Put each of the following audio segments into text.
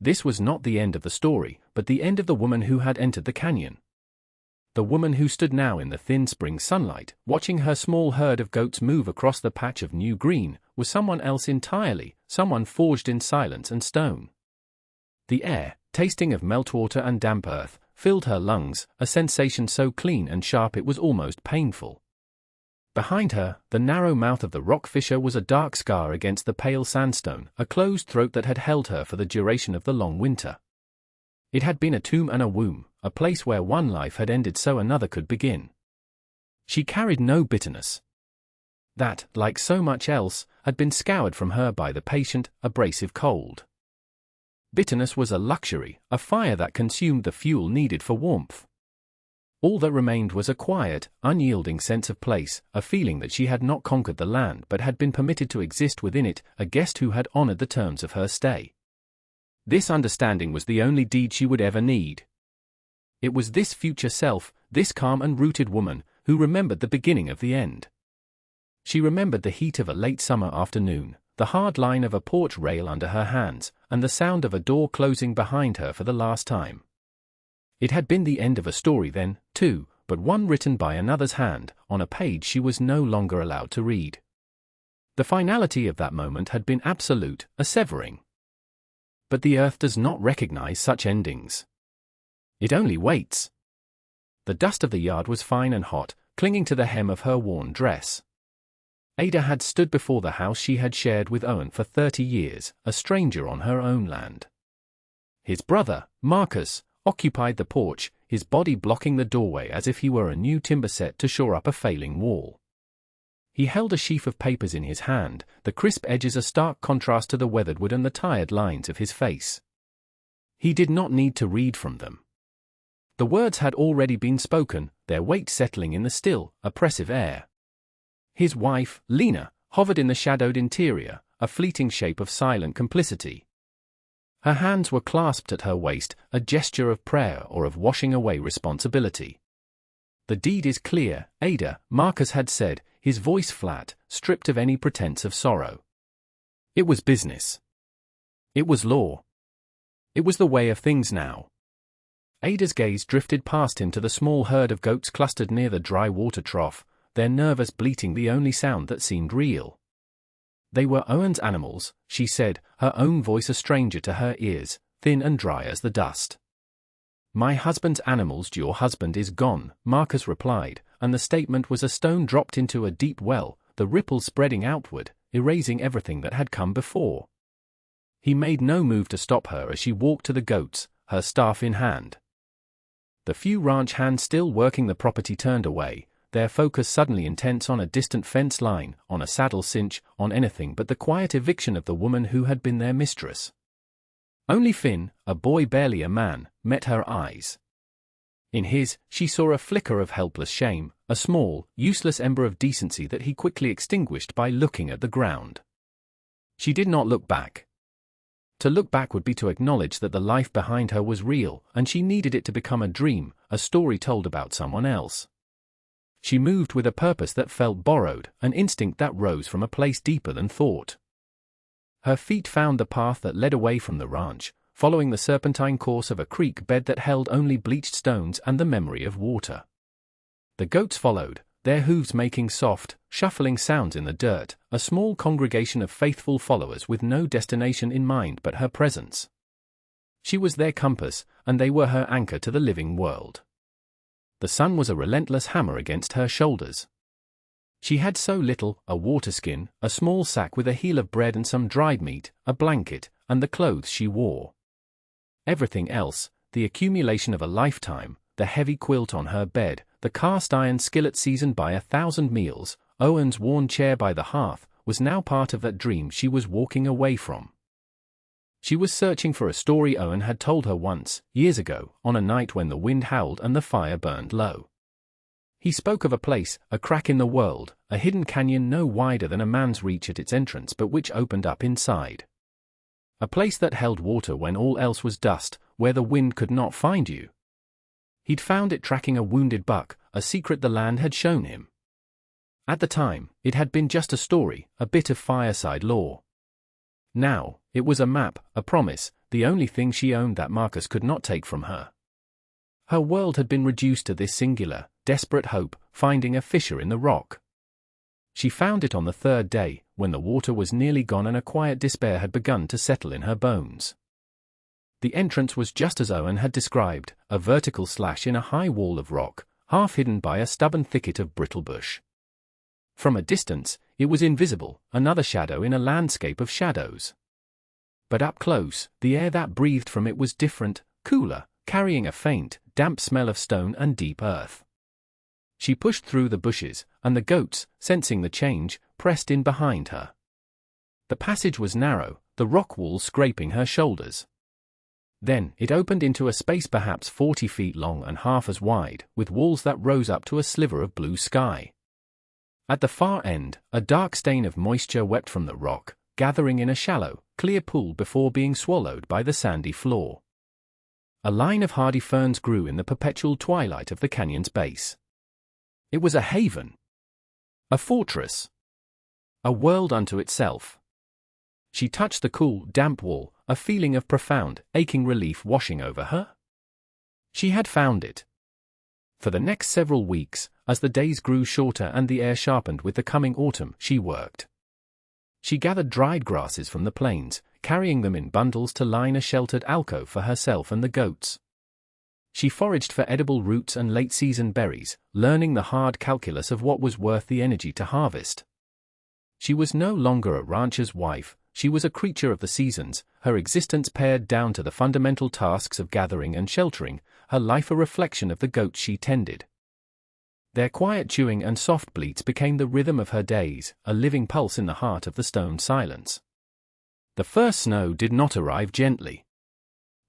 This was not the end of the story, but the end of the woman who had entered the canyon. The woman who stood now in the thin spring sunlight, watching her small herd of goats move across the patch of new green, was someone else entirely, someone forged in silence and stone. The air, tasting of meltwater and damp earth, filled her lungs, a sensation so clean and sharp it was almost painful. Behind her, the narrow mouth of the rock fissure was a dark scar against the pale sandstone, a closed throat that had held her for the duration of the long winter. It had been a tomb and a womb, a place where one life had ended so another could begin. She carried no bitterness. That, like so much else, had been scoured from her by the patient, abrasive cold. Bitterness was a luxury, a fire that consumed the fuel needed for warmth. All that remained was a quiet, unyielding sense of place, a feeling that she had not conquered the land but had been permitted to exist within it, a guest who had honored the terms of her stay. This understanding was the only deed she would ever need. It was this future self, this calm and rooted woman, who remembered the beginning of the end. She remembered the heat of a late summer afternoon, the hard line of a porch rail under her hands, and the sound of a door closing behind her for the last time. It had been the end of a story then, too, but one written by another's hand, on a page she was no longer allowed to read. The finality of that moment had been absolute, a severing. But the earth does not recognize such endings. It only waits. The dust of the yard was fine and hot, clinging to the hem of her worn dress. Ada had stood before the house she had shared with Owen for 30 years, a stranger on her own land. His brother, Marcus, occupied the porch, his body blocking the doorway as if he were a new timber set to shore up a failing wall. He held a sheaf of papers in his hand, the crisp edges a stark contrast to the weathered wood and the tired lines of his face. He did not need to read from them. The words had already been spoken, their weight settling in the still, oppressive air. His wife, Lena, hovered in the shadowed interior, a fleeting shape of silent complicity. Her hands were clasped at her waist, a gesture of prayer or of washing away responsibility. The deed is clear, Ada, Marcus had said, his voice flat, stripped of any pretense of sorrow. It was business. It was law. It was the way of things now. Ada's gaze drifted past him to the small herd of goats clustered near the dry water trough, their nervous bleating the only sound that seemed real. They were Owen's animals, she said, her own voice a stranger to her ears, thin and dry as the dust. My husband's animals. Your husband is gone, Marcus replied, and the statement was a stone dropped into a deep well, the ripples spreading outward, erasing everything that had come before. He made no move to stop her as she walked to the goats, her staff in hand. The few ranch hands still working the property turned away, their focus suddenly intense on a distant fence line, on a saddle cinch, on anything but the quiet eviction of the woman who had been their mistress. Only Finn, a boy barely a man, met her eyes. In his, she saw a flicker of helpless shame, a small, useless ember of decency that he quickly extinguished by looking at the ground. She did not look back. To look back would be to acknowledge that the life behind her was real, and she needed it to become a dream, a story told about someone else. She moved with a purpose that felt borrowed, an instinct that rose from a place deeper than thought. Her feet found the path that led away from the ranch, following the serpentine course of a creek bed that held only bleached stones and the memory of water. The goats followed, their hooves making soft, shuffling sounds in the dirt, a small congregation of faithful followers with no destination in mind but her presence. She was their compass, and they were her anchor to the living world. The sun was a relentless hammer against her shoulders. She had so little, a water skin, a small sack with a heel of bread and some dried meat, a blanket, and the clothes she wore. Everything else, the accumulation of a lifetime, the heavy quilt on her bed, the cast-iron skillet seasoned by 1,000 meals, Owen's worn chair by the hearth, was now part of that dream she was walking away from. She was searching for a story Owen had told her once, years ago, on a night when the wind howled and the fire burned low. He spoke of a place, a crack in the world, a hidden canyon no wider than a man's reach at its entrance but which opened up inside. A place that held water when all else was dust, where the wind could not find you. He'd found it tracking a wounded buck, a secret the land had shown him. At the time, it had been just a story, a bit of fireside lore. Now, it was a map, a promise, the only thing she owned that Marcus could not take from her. Her world had been reduced to this singular, desperate hope, finding a fissure in the rock. She found it on the third day, when the water was nearly gone and a quiet despair had begun to settle in her bones. The entrance was just as Owen had described, a vertical slash in a high wall of rock, half hidden by a stubborn thicket of brittle-bush. From a distance, it was invisible, another shadow in a landscape of shadows. But up close, the air that breathed from it was different, cooler, carrying a faint, damp smell of stone and deep earth. She pushed through the bushes, and the goats, sensing the change, pressed in behind her. The passage was narrow, the rock wall scraping her shoulders. Then, it opened into a space perhaps 40 feet long and half as wide, with walls that rose up to a sliver of blue sky. At the far end, a dark stain of moisture wept from the rock, gathering in a shallow, clear pool before being swallowed by the sandy floor. A line of hardy ferns grew in the perpetual twilight of the canyon's base. It was a haven. A fortress. A world unto itself. She touched the cool, damp wall, a feeling of profound, aching relief washing over her. She had found it. For the next several weeks, as the days grew shorter and the air sharpened with the coming autumn, she worked. She gathered dried grasses from the plains, carrying them in bundles to line a sheltered alcove for herself and the goats. She foraged for edible roots and late-season berries, learning the hard calculus of what was worth the energy to harvest. She was no longer a rancher's wife, she was a creature of the seasons, her existence pared down to the fundamental tasks of gathering and sheltering, her life a reflection of the goats she tended. Their quiet chewing and soft bleats became the rhythm of her days, a living pulse in the heart of the stone silence. The first snow did not arrive gently.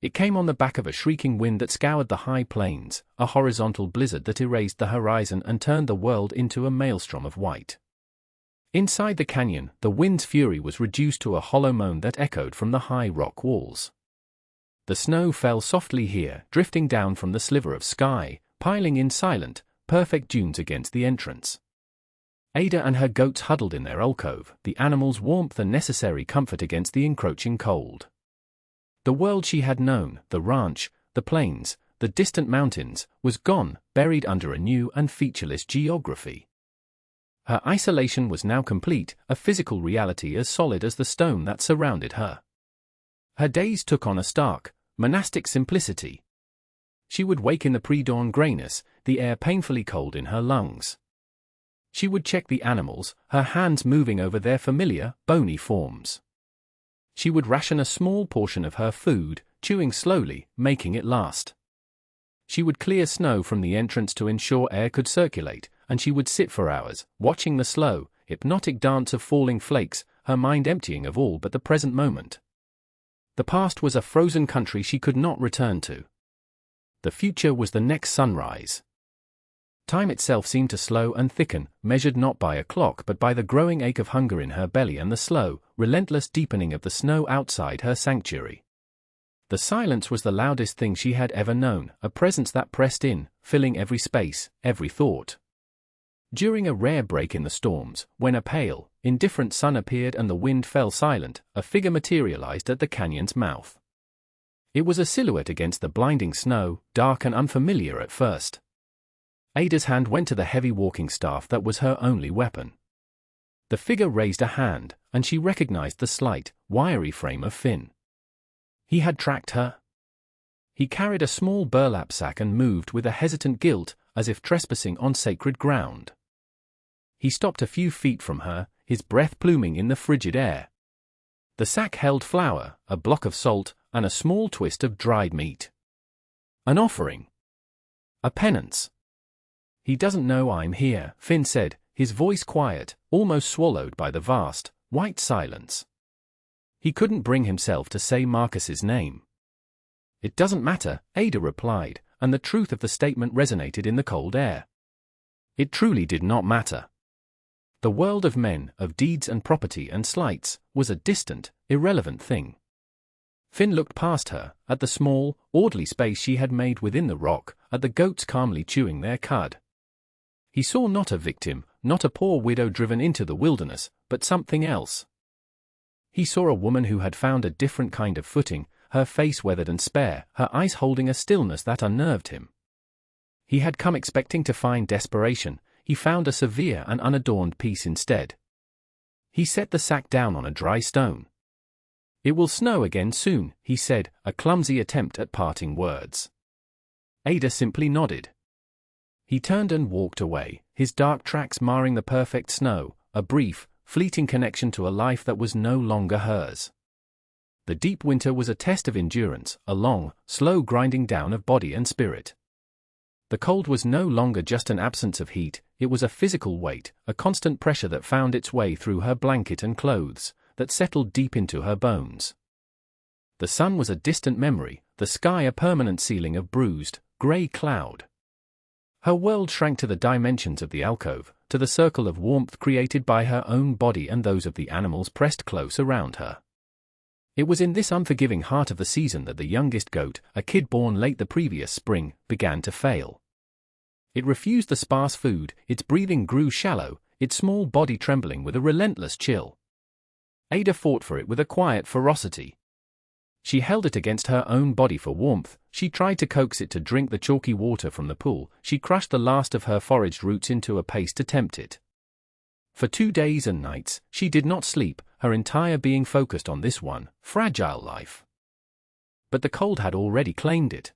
It came on the back of a shrieking wind that scoured the high plains, a horizontal blizzard that erased the horizon and turned the world into a maelstrom of white. Inside the canyon, the wind's fury was reduced to a hollow moan that echoed from the high rock walls. The snow fell softly here, drifting down from the sliver of sky, piling in silent, perfect dunes against the entrance. Ada and her goats huddled in their alcove, the animals' warmth and necessary comfort against the encroaching cold. The world she had known, the ranch, the plains, the distant mountains, was gone, buried under a new and featureless geography. Her isolation was now complete, a physical reality as solid as the stone that surrounded her. Her days took on a stark, monastic simplicity. She would wake in the pre-dawn grayness, the air painfully cold in her lungs. She would check the animals, her hands moving over their familiar, bony forms. She would ration a small portion of her food, chewing slowly, making it last. She would clear snow from the entrance to ensure air could circulate, and she would sit for hours, watching the slow, hypnotic dance of falling flakes, her mind emptying of all but the present moment. The past was a frozen country she could not return to. The future was the next sunrise. Time itself seemed to slow and thicken, measured not by a clock but by the growing ache of hunger in her belly and the slow, relentless deepening of the snow outside her sanctuary. The silence was the loudest thing she had ever known, a presence that pressed in, filling every space, every thought. During a rare break in the storms, when a pale, indifferent sun appeared and the wind fell silent, a figure materialized at the canyon's mouth. It was a silhouette against the blinding snow, dark and unfamiliar at first. Ada's hand went to the heavy walking staff that was her only weapon. The figure raised a hand, and she recognized the slight, wiry frame of Finn. He had tracked her. He carried a small burlap sack and moved with a hesitant guilt, as if trespassing on sacred ground. He stopped a few feet from her, his breath pluming in the frigid air. The sack held flour, a block of salt, and a small twist of dried meat. An offering. A penance. "He doesn't know I'm here," Finn said, his voice quiet, almost swallowed by the vast, white silence. He couldn't bring himself to say Marcus's name. "It doesn't matter," Ada replied, and the truth of the statement resonated in the cold air. It truly did not matter. The world of men, of deeds and property and slights, was a distant, irrelevant thing. Finn looked past her, at the small, orderly space she had made within the rock, at the goats calmly chewing their cud. He saw not a victim, not a poor widow driven into the wilderness, but something else. He saw a woman who had found a different kind of footing, her face weathered and spare, her eyes holding a stillness that unnerved him. He had come expecting to find desperation. He found a severe and unadorned peace instead. He set the sack down on a dry stone. "It will snow again soon," he said, a clumsy attempt at parting words. Ada simply nodded. He turned and walked away, his dark tracks marring the perfect snow, a brief, fleeting connection to a life that was no longer hers. The deep winter was a test of endurance, a long, slow grinding down of body and spirit. The cold was no longer just an absence of heat, it was a physical weight, a constant pressure that found its way through her blanket and clothes, that settled deep into her bones. The sun was a distant memory, the sky a permanent ceiling of bruised, grey cloud. Her world shrank to the dimensions of the alcove, to the circle of warmth created by her own body and those of the animals pressed close around her. It was in this unforgiving heart of the season that the youngest goat, a kid born late the previous spring, began to fail. It refused the sparse food, its breathing grew shallow, its small body trembling with a relentless chill. Ada fought for it with a quiet ferocity. She held it against her own body for warmth, she tried to coax it to drink the chalky water from the pool, she crushed the last of her foraged roots into a paste to tempt it. For 2 days and nights, she did not sleep, her entire being focused on this one, fragile life. But the cold had already claimed it.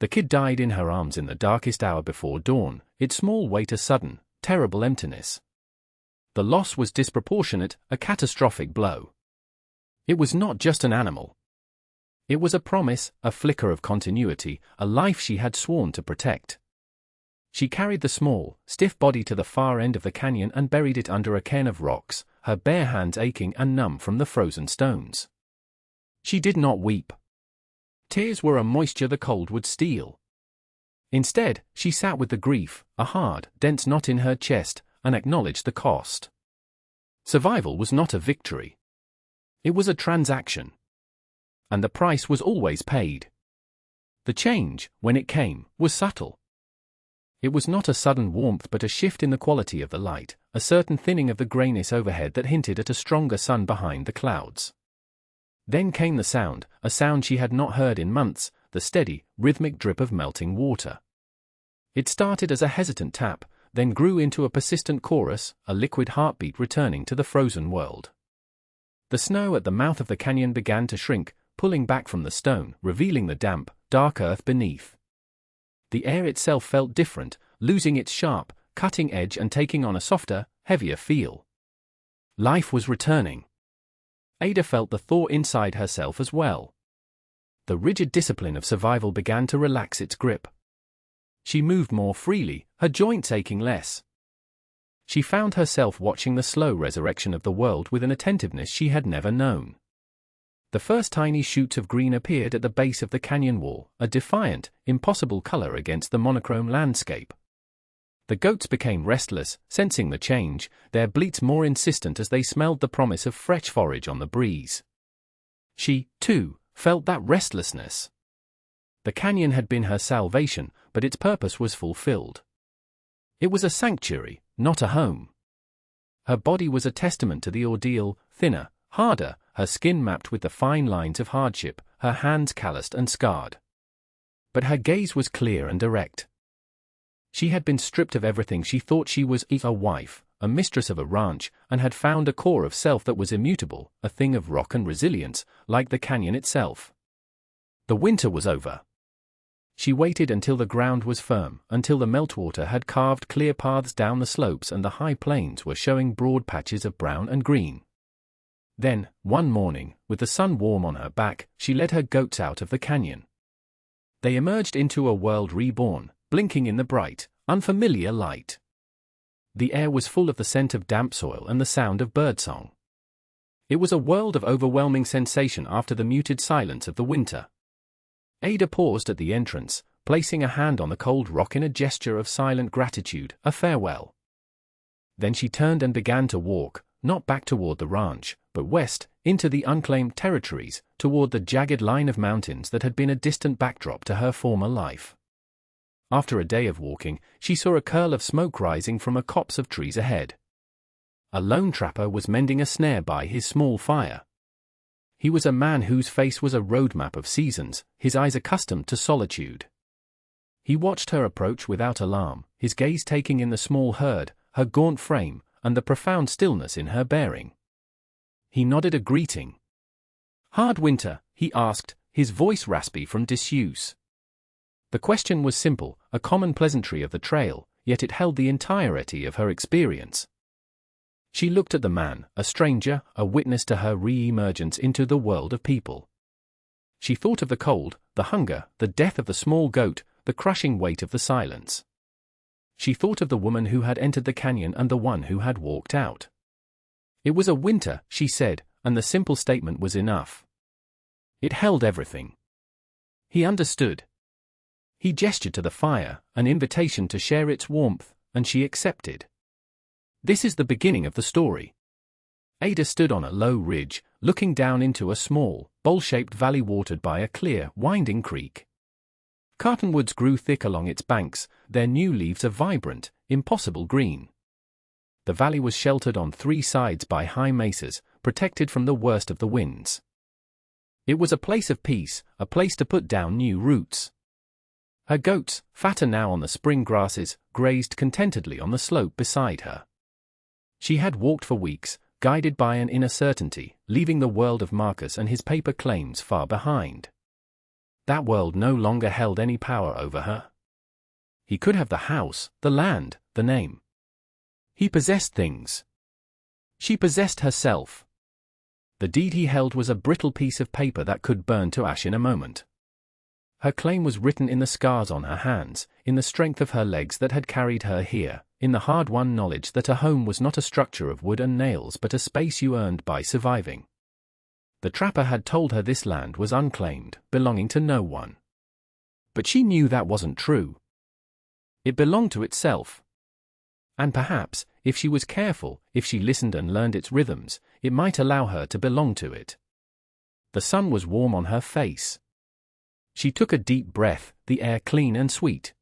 The kid died in her arms in the darkest hour before dawn, its small weight a sudden, terrible emptiness. The loss was disproportionate, a catastrophic blow. It was not just an animal. It was a promise, a flicker of continuity, a life she had sworn to protect. She carried the small, stiff body to the far end of the canyon and buried it under a cairn of rocks, her bare hands aching and numb from the frozen stones. She did not weep. Tears were a moisture the cold would steal. Instead, she sat with the grief, a hard, dense knot in her chest, and acknowledged the cost. Survival was not a victory. It was a transaction. And the price was always paid. The change, when it came, was subtle. It was not a sudden warmth but a shift in the quality of the light, a certain thinning of the grayness overhead that hinted at a stronger sun behind the clouds. Then came the sound, a sound she had not heard in months, the steady, rhythmic drip of melting water. It started as a hesitant tap, then grew into a persistent chorus, a liquid heartbeat returning to the frozen world. The snow at the mouth of the canyon began to shrink, pulling back from the stone, revealing the damp, dark earth beneath. The air itself felt different, losing its sharp, cutting edge and taking on a softer, heavier feel. Life was returning. Ada felt the thaw inside herself as well. The rigid discipline of survival began to relax its grip. She moved more freely, her joints aching less. She found herself watching the slow resurrection of the world with an attentiveness she had never known. The first tiny shoots of green appeared at the base of the canyon wall, a defiant, impossible color against the monochrome landscape. The goats became restless, sensing the change, their bleats more insistent as they smelled the promise of fresh forage on the breeze. She, too, felt that restlessness. The canyon had been her salvation, but its purpose was fulfilled. It was a sanctuary, not a home. Her body was a testament to the ordeal, thinner, harder, her skin mapped with the fine lines of hardship, her hands calloused and scarred. But her gaze was clear and direct. She had been stripped of everything she thought she was, a wife, a mistress of a ranch, and had found a core of self that was immutable, a thing of rock and resilience, like the canyon itself. The winter was over. She waited until the ground was firm, until the meltwater had carved clear paths down the slopes and the high plains were showing broad patches of brown and green. Then, one morning, with the sun warm on her back, she led her goats out of the canyon. They emerged into a world reborn, blinking in the bright, unfamiliar light. The air was full of the scent of damp soil and the sound of birdsong. It was a world of overwhelming sensation after the muted silence of the winter. Ada paused at the entrance, placing a hand on the cold rock in a gesture of silent gratitude, a farewell. Then she turned and began to walk, not back toward the ranch, but west, into the unclaimed territories, toward the jagged line of mountains that had been a distant backdrop to her former life. After a day of walking, she saw a curl of smoke rising from a copse of trees ahead. A lone trapper was mending a snare by his small fire. He was a man whose face was a roadmap of seasons, his eyes accustomed to solitude. He watched her approach without alarm, his gaze taking in the small herd, her gaunt frame, and the profound stillness in her bearing. He nodded a greeting. "Hard winter?" he asked, his voice raspy from disuse. The question was simple, a common pleasantry of the trail, yet it held the entirety of her experience. She looked at the man, a stranger, a witness to her re-emergence into the world of people. She thought of the cold, the hunger, the death of the small goat, the crushing weight of the silence. She thought of the woman who had entered the canyon and the one who had walked out. It was a winter, she said, and the simple statement was enough. It held everything. He understood. He gestured to the fire, an invitation to share its warmth, and she accepted. This is the beginning of the story. Ada stood on a low ridge, looking down into a small, bowl-shaped valley watered by a clear, winding creek. Cottonwoods grew thick along its banks, their new leaves a vibrant, impossible green. The valley was sheltered on three sides by high mesas, protected from the worst of the winds. It was a place of peace, a place to put down new roots. Her goats, fatter now on the spring grasses, grazed contentedly on the slope beside her. She had walked for weeks, guided by an inner certainty, leaving the world of Marcus and his paper claims far behind. That world no longer held any power over her. He could have the house, the land, the name. He possessed things. She possessed herself. The deed he held was a brittle piece of paper that could burn to ash in a moment. Her claim was written in the scars on her hands, in the strength of her legs that had carried her here, in the hard-won knowledge that a home was not a structure of wood and nails but a space you earned by surviving. The trapper had told her this land was unclaimed, belonging to no one. But she knew that wasn't true. It belonged to itself. And perhaps, if she was careful, if she listened and learned its rhythms, it might allow her to belong to it. The sun was warm on her face. She took a deep breath, the air clean and sweet.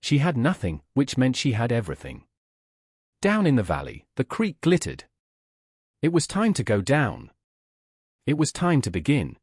She had nothing, which meant she had everything. Down in the valley, the creek glittered. It was time to go down. It was time to begin.